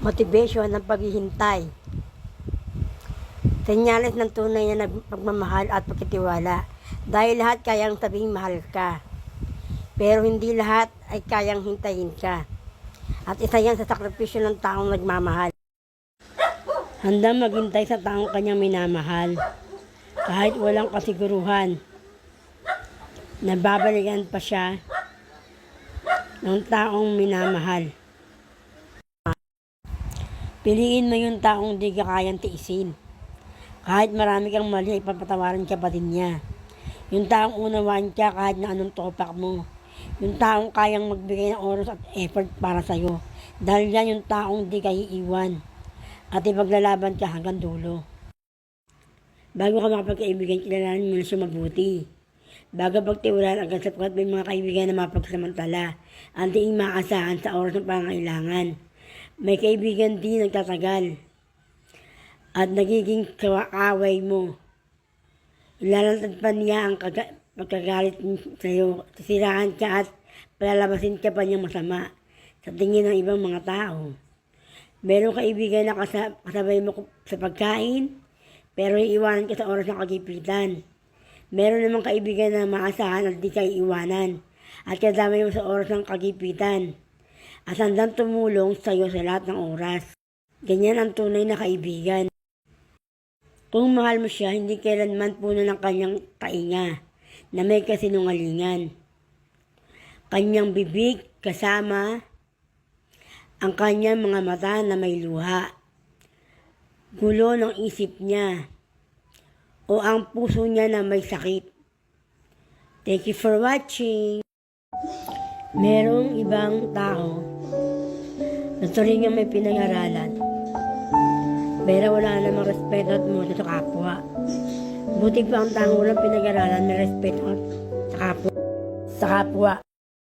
Motivation ng paghihintay. Senyales ng tunay na pagmamahal at pagtitiwala. Dahil lahat kayang sabihing mahal ka. Pero hindi lahat ay kayang hintayin ka. At isa yan sa sakripisyo ng taong nagmamahal. Handang maghintay sa taong kanyang minamahal. Kahit walang kasiguruhan. Nababalikan pa siya ng taong minamahal. Piliin mo yung taong di ka kayang tiisin. Kahit marami kang mali, ipapatawarin ka pa din niya. Yung taong unawaan ka kahit na anong topak mo. Yung taong kayang magbigay ng oras at effort para sa'yo. Dahil yan yung taong di ka iiwan. At ipaglalaban ka hanggang dulo. Bago ka makapagkaibigan, kilalanin mo na siya mabuti. Bago pagtiwalaan agad sapagkat may mga kaibigan na mapagsamantala. Ang diing maasahan sa oras ng pangailangan. May kaibigan din nagtatagal at nagiging kaway mo. Ilalantad pa niya ang pagkagalit sa iyo. Sisiraan ka at palalabasin ka pa niyang masama sa tingin ng ibang mga tao. Meron kaibigan na kasabay mo sa pagkain, pero iiwanan ka sa oras ng kagipitan. Meron namang kaibigan na maasahan at di ka iiwanan at kasabay mo sa oras ng kagipitan. At handang tumulong sa iyo sa lahat ng oras. Ganyan ang tunay na kaibigan. Kung mahal mo siya, hindi kailanman puno ng kanyang tainga na may kasinungalingan. Kanyang bibig kasama ang kanyang mga mata na may luha. Gulo ng isip niya o ang puso niya na may sakit. Thank you for watching. Merong ibang tao na turingang may pinag-aralan, pero wala namang respeto at mundo sa kapwa. Buti pa ang taong walang pinag-aralan, may respeto sa kapwa.